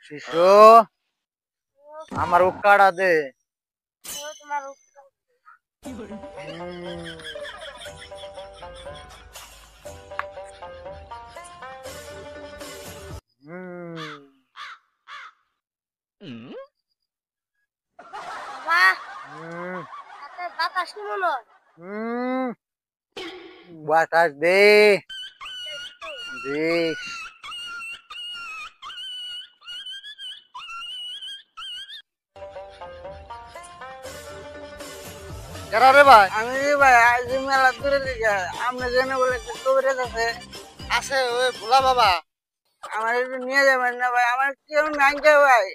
শিশু আমার উক্কাড়া দে। বাতাস দে দিস। রে ভাই আমি ভাই আজ মেলা দূরে দিকে আমরা যেন বলে একটা কবিরাজ আছে আছে ওই ভোলা বাবা। আমার একটু নিয়ে যাবেন না ভাই আমার কেউ নাই কে ভাই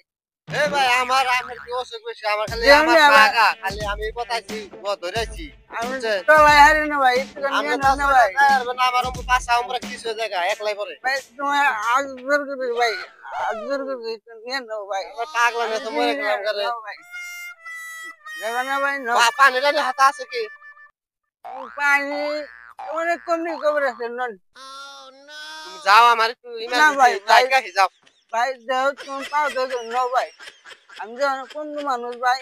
এ ভাই আমার কি অসুখ হয়েছে আমার খালি যেমনি আমার আমার- লাগা খালি আমি কথাইছি ধরেছি আমি টলায় হারি না ভাই একটু নিয়ে নেন না ভাই আমার পাশা আমরা কিছু জায়গা একলাই পরে ভাই তোমার আজ জোর করে ভাই আজ জোর করে একটু নিয়ে নাও ভাই পাগলা না তো মরে গেলাম করে নাও ভাই যাবে না ভাই নাও পানি টানি হাতে আছে কি পানি অনেক কমনি কবিরাজ আছে নন তুমি যাও আমার একটু না ভাই, ভাই। ইমার্জেন্সি যাও ভাই দেহ তুমি পাও দেহ নাও ভাই আমি যখন কোন মানুষ ভাই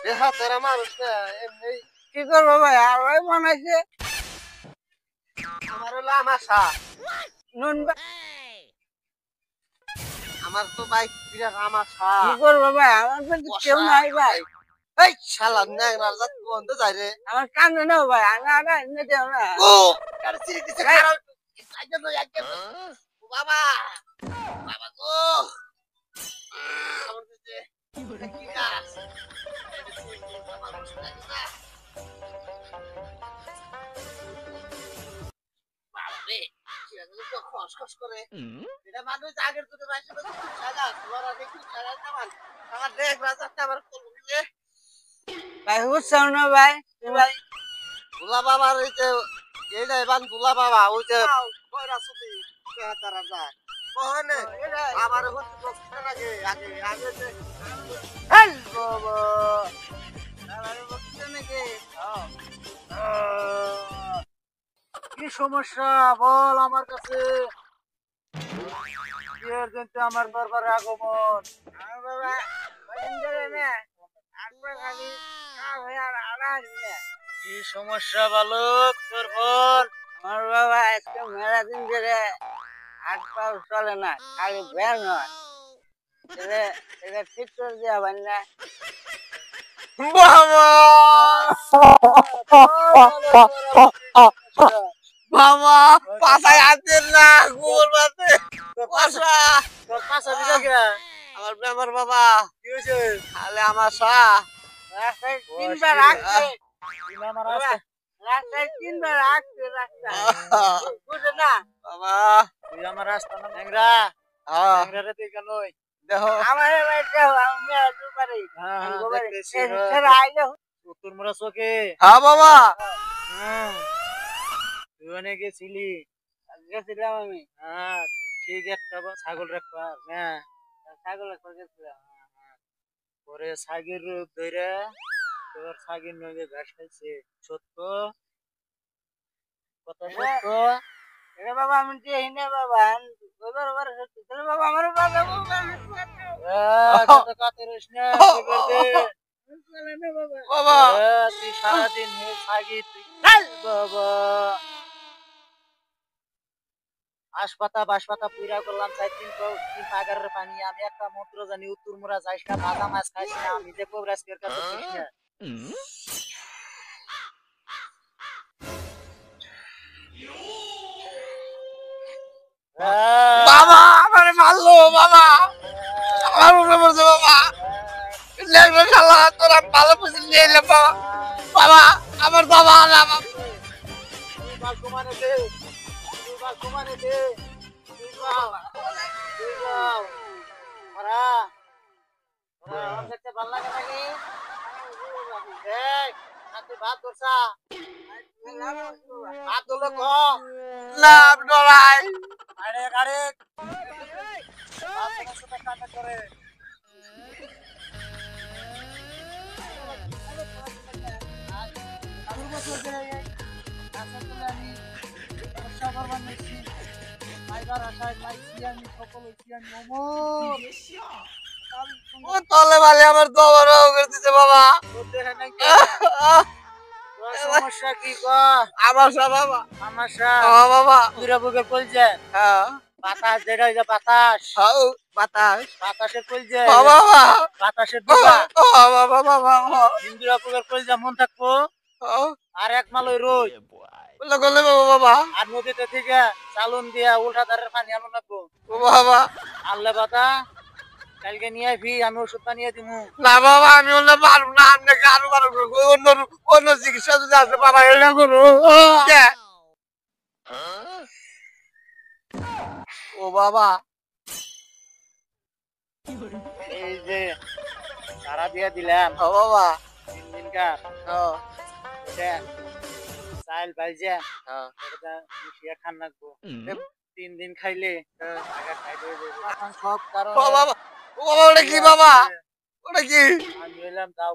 দেহা তোরা মানুষ না এমনি কি করবো ভাই আর ভাই বানাইছে আমার হলো আমার সা নুন ভাই আমার তো বাইক বিরাট আমার সা কি করবো ভাই আমার তো কেউ নাই ভাই এই শালা ন্যাংরা জাত বন্ধ যায় রে আমার কান্দে নাও ভাই আনা এনে দেও না ও কার চিরি দিছে খারাপ আইজা তো বাবা বাবা গো আমার দিছে কি কাজ আমার বসে থাকে না বাবা রে সেগুলো তো খসখস করে এটা মানুষ আগের দুটো মাসে তো সাদা তোমার আগে কি সাদা সামান আমার দেখ রাজাটা আমার কোল দিলে ভাই বুঝছাও না ভাই ভাই দুলা বাবার এই যে এইটা এবার দুলা বাবা ওই যে কয়রা ছুটি তারা যায় ওখানে আমার হচ্ছে বক্সটা লাগে আগে আগে যে হেল বাবা আমার বলতে নাকি কি সমস্যা বল আমার কাছে বিয়ের জন্য আমার দরবারে আগমন আমার বাবা কদিন ধরে না একবার খালি আর আড়াই না কি সমস্যা বালক তোর বল আমার বাবা আজকে মেলা দিন ধরে হাত পাও চলে না খালি ব্যান হয় এটা ঠিক করে দেওয়া ভাই না বাবা পাশায় আছেন না গোল মারতে পাশা তোর পাশা দিল কে আমার বাবা কি হয়েছে তাহলে আমার সা রাস্তায় তিনবার আসছে রাস্তায় তিনবার আসছে রাস্তা বুঝে না বাবা তুই আমার রাস্তা না ন্যাংরা ন্যাংরা রে তুই কেন দেখো আমার বাড়িতে আমি আসতে পারি দেখতেছি আইলে তোর মোরা চোখে হ্যাঁ বাবা তুই অনেক গেছিলি গেছিলাম আমি হ্যাঁ ঠিক একটা ছাগল রাখবা হ্যাঁ ছাগল গেছিলাম পরে ছাগের রূপ ধরে তোর ছাগের নগে ঘাস খাইছে সত্য কথা সত্য এ বাবা আমি যে হিনে বাবা ওইবার ওবার সত্যি বাবা আমার বাবা কাতে রইস না বাবা বাবা তুই সারাদিন হে ছাগি তুই বাবা বাসপাতা পুরা করলাম 4-3 পাগারের পানি আমি একটা মন্ত্র জানি উত্তর মোরা যাইস না ভাজা মাছ খাইস না আমি যে কবরাজকের কাছে যাইস না বাবা আমারে মারলো বাবা আমার উপরে পড়ছে বাবা লেগে খালা তোরা ভালো বুঝে নিয়ে এলে বাবা বাবা আমার বাবা না বাবা তুই বাস ঘুমানে দে মারা আমার দেখতে ভালো লাগে নাকি দেখ তুই ভাত করছা ভাত হলো ক না ডরাই আরে কাটা করে আমি সকল ও তলে বালে আমার দমা রও করে দিছে বাবা। তোর দেখে নাই কে? তোর সমস্যা কি ক? আমার সব বাবা। সমস্যা বাবা। পুরা বুকের কলজে হ্যাঁ বাতাস যেটা ওই যে বাতাস হাউ বাতাস। বাতাসের কলজে বাবা। বাতাসের দুগা বাবা বাবা। হিন্দুরা বুকের কলজে মন থাকবো আর এক মালই রোজ বলে গলে বাবা বাবা। আর নদীতে থেকে চালন দিয়া উল্টা ধারের পানি আনো লাগবো বাবা। আনলে বাতা কালকে নিয়ে আইবি আমি ওষুধ বানিয়ে দিমু না বাবা আমি ওটা পারবো না, আপনাকে আরো পারবো অন্য অন্য চিকিৎসা যদি আছে বাবা এটা করো। কে? ও বাবা। এই যে সারা দিয়া দিলাম ও বাবা। 3 দিনকার ও দেখ চাইল ভাইজা ও এটা মিশিয়ে খান লাগবো 3 দিন খাইলে টাকা খাই হয়ে যাবে এখন সব কারণ বাবা। ও বাবা ওটা কি বাবা? ওটা কি? আমি হইলাম দাও